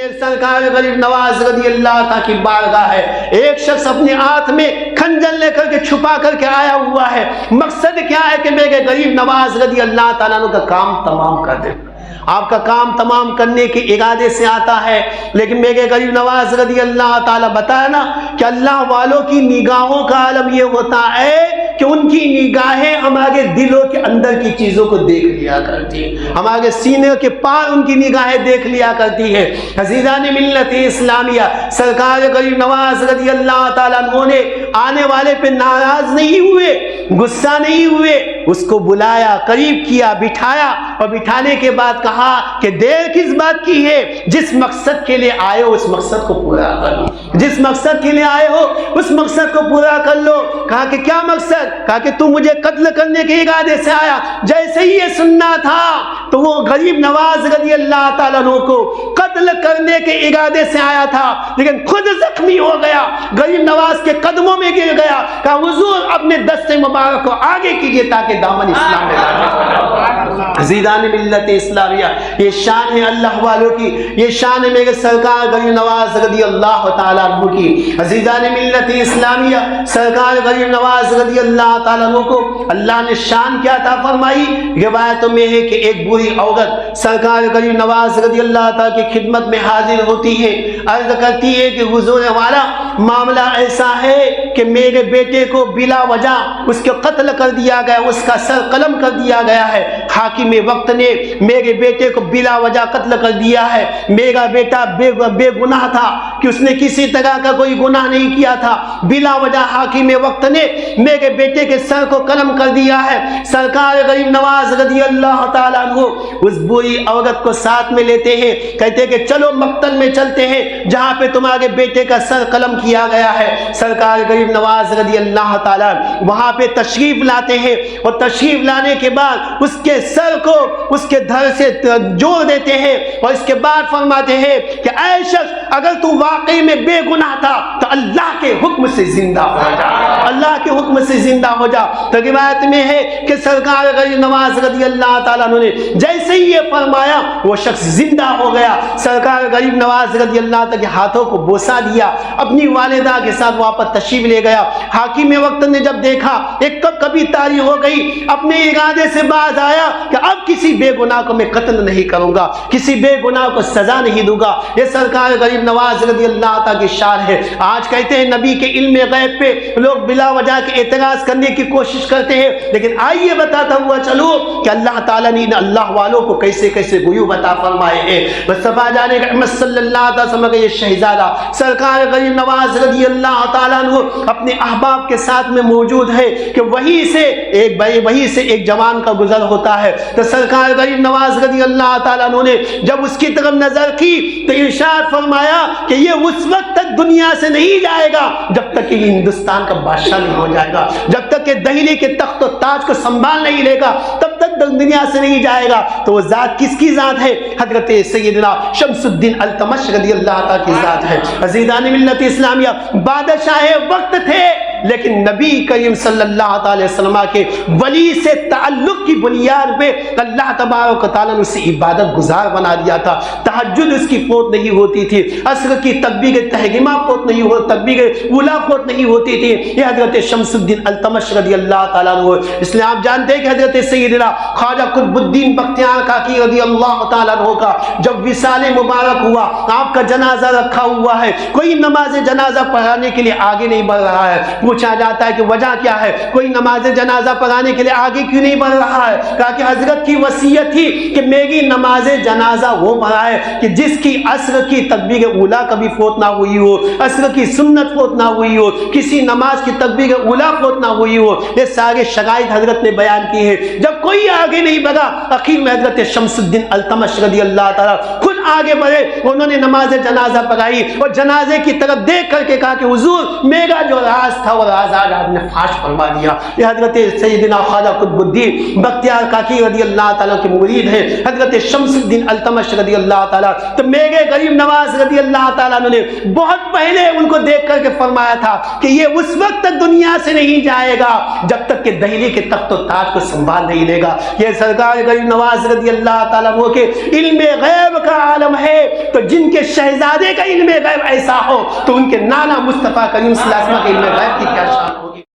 یہ سرکار غریب نواز رضی اللہ تعالیٰ کی بارگاہ ہے. ایک شخص اپنے ہاتھ میں خنجر لے کر کے چھپا کر کے آیا ہوا ہے. مقصد کیا ہے کہ میرے غریب نواز رضی اللہ تعالیٰ عنہ کا کام تمام کر دے. آپ کا کام تمام کرنے کے ارادے سے آتا ہے, لیکن میرے غریب نواز رضی اللہ تعالیٰ بتایا نا کہ اللہ والوں کی نگاہوں کا عالم یہ ہوتا ہے کہ ان کی نگاہیں ہمارے دلوں کے اندر کی چیزوں کو دیکھ لیا کرتی ہیں, ہمارے سینے کے پار ان کی نگاہیں دیکھ لیا کرتی ہے. عزیزان ملت اسلامیہ, سرکار غریب نواز رضی اللہ تعالیٰ عنہ نے آنے والے پہ ناراض نہیں ہوئے, غصہ نہیں ہوئے, اس کو بلایا, قریب کیا, بٹھایا, اور بٹھانے کے بعد کہا کہ دیر کس بات کی ہے, جس مقصد کے لیے آئے ہو اس مقصد کو پورا کر لو, جس مقصد کے لیے آئے ہو اس مقصد کو پورا کر لو. کہا کہ کیا مقصد؟ کہا کہ تم مجھے قتل کرنے کے ارادے سے آیا. جیسے ہی یہ سننا تھا تو وہ غریب نواز رضی اللہ تعالیٰ عنہ کو قتل کرنے کے ارادے سے آیا تھا, لیکن خود زخمی ہو گیا, غریب نواز کے قدموں میں گر گیا. کہا حضور اپنے دست مبارک کو آگے کیجئے تاکہ دامن اسلام میں داخل ہو جائے. عزیزان ملت اسلامیہ, یہ شان ہے اللہ والوں کی, یہ شان ہے میرے سرکار غریب نواز رضی اللہ تعالیٰ عنہ کی. عزیزان ملت اسلامیہ, سرکار غریب نواز رضی اللہ تعالیٰ عنہ کو اللہ نے شان کیا عطا فرمائی. روایتوں میں ہے کہ ایک بری عورت سرکار غریب نواز رضی اللہ تعالیٰ کی خدمت میں حاضر ہوتی ہے, عرض کرتی ہے کہ حضور والا معاملہ ایسا ہے کہ میرے بیٹے کو بلا وجہ اس کے قتل کر دیا گیا, اس کا سر قلم کر دیا گیا ہے. حاکم وقت نے میرے بیٹے کو بلا وجہ قتل کر دیا ہے. میرا بیٹا بے گناہ تھا کہ اس نے کسی طرح کا کوئی گناہ نہیں کیا تھا. بلا وجہ حاکم وقت نے میرے بیٹے کے سر کو قلم کر دیا ہے. سرکار غریب نواز رضی اللہ تعالیٰ عنہ اس بری عورت کو ساتھ میں لیتے ہیں, کہتے ہیں کہ چلو مقتل میں چلتے ہیں جہاں پہ تمہارے بیٹے کا سر قلم کیا گیا ہے. سرکار غریب نواز رضی اللہ تعالیٰ وہاں پہ تشریف لاتے ہیں, اور تشریف لانے کے بعد اس کے سر کو اس کے دھڑ سے جوڑ دیتے ہیں, اور اس کے بعد فرماتے ہیں کہ اے شخص اگر تو واقعی میں بے گناہ تھا تو اللہ کے حکم سے زندہ ہو جا, اللہ کے حکم سے زندہ ہو جا. تو روایت میں ہے کہ سرکار غریب نواز رضی اللہ تعالیٰ عنہ نے جیسے ہی یہ فرمایا وہ شخص زندہ ہو گیا. سرکار غریب نواز رضی اللہ تعالیٰ کے ہاتھوں کو بوسا دیا, اپنی والدہ کے ساتھ واپس تشریف لے گیا. حاکم وقت نے جب دیکھا ایک کبھی تاری ہو گئی, اپنے ارادے سے باز آیا کہ اب کسی بے گناہ کو میں قتل نہیں کروں گا, کسی بے گناہ کو سزا نہیں دوں گا. یہ سرکار غریب نواز رضی اللہ تعالیٰ کی شان ہے. آج کہتے ہیں نبی کے علم غیب پہ لوگ بلا وجہ کے اعتراض کرنے کی کوشش کرتے ہیں, لیکن آئیے بتاتا ہوا چلو کہ اللہ تعالیٰ نے اللہ والوں کو کیسے کیسے غیوب عطا فرمائے ہیں. مصطفیٰ جان رحمت صلی اللہ علیہ وسلم کا یہ شہزادہ سرکار غریب نواز رضی اللہ تعالیٰ عنہ اپنے احباب کے ساتھ میں موجود ہے کہ وہی سے ایک جوان کا گزر ہوتا ہے. تو سرکار غریب نواز رضی اللہ تعالیٰ عنہ نے جب اس کی طرف نظر کی تو ارشاد فرمایا کہ یہ اس وقت تک دنیا سے نہیں جائے گا جب تک کہ یہ ہندوستان کا بادشاہ نہیں ہو جائے گا, جب تک کہ دہلی کے تخت و تاج کو سنبھال نہیں لے گا تب تک دنیا سے نہیں جائے گا. تو وہ ذات کس کی ذات ہے؟ حضرت سیدنا شمس الدین التمش رضی اللہ تعالیٰ کی ذات ہے. عزیزان ملت اسلامیہ, بادشاہ وقت تھے لیکن نبی کریم صلی اللہ علیہ وسلم کے ولی سے تعلق کی بنیاد پہ اللہ تبارک و تعالیٰ نے اسے عبادت گزار بنا دیا تھا. تہجد اس کی فوت نہیں ہوتی تھی, عصر کی تکبیر تحریمہ فوت نہیں ہوتی, تکبیر اولیٰ فوت نہیں ہوتی تھی. یہ حضرت شمس الدین التمش رضی اللہ تعالیٰ عنہ. اس لیے آپ جانتے ہیں کہ حضرت سیدنا خواجہ قطب الدین بختیار کاکی رضی اللہ تعالیٰ عنہ کا جب وصال مبارک ہوا, آپ کا جنازہ رکھا ہوا ہے, کوئی نماز جنازہ پڑھانے کے لیے آگے نہیں بڑھ رہا ہے. پوچھا جاتا ہے کہ وجہ کیا ہے, کوئی نماز جنازہ پڑھانے کے لیے آگے کیوں نہیں بڑھ رہا ہے؟ کہا کہ حضرت کی وصیت تھی کہ میری نماز جنازہ وہ پڑھائے کہ جس کی عصر کی تکبیر اولیٰ کبھی فوت نہ ہوئی ہو, عصر کی سنت فوت نہ ہوئی ہو, کسی نماز کی تکبیر اولیٰ فوت نہ ہوئی ہو. یہ سارے شرائط حضرت نے بیان کی ہے. جب کوئی آگے نہیں بڑھا اخیر میں حضرت شمس الدین التمش رضی اللہ تعالیٰ خود آگے بڑھے, انہوں نے نماز جنازہ پڑھائی اور جنازے کی طرف دیکھ کر کے کہا کہ حضور میرا جو راز تھا وہ راز آج آپ نے فاش فرما دیا. یہ حضرت سیدنا خواجہ قطب الدین بختیار کاکی رضی اللہ تعالیٰ کے مرید ہیں حضرت شمس الدین التمش رضی اللہ تعالیٰ. تو میرے غریب نواز رضی اللہ تعالیٰ نے بہت پہلے ان کو دیکھ کر کے فرمایا تھا کہ یہ اس وقت تک دنیا سے نہیں جائے گا جب تک کہ دہلی کے تخت و تاج کو سنبھال نہیں لے گا. یہ سرکار غریب نواز رضی اللہ تعالیٰ کے علم غیب کا عالم ہے تو جن کے شہزادے کا علم غیب ایسا ہو تو ان کے نانا مصطفیٰ کریم صلی اللہ علیہ وسلم کے علم غیب کی کیا شان ہو.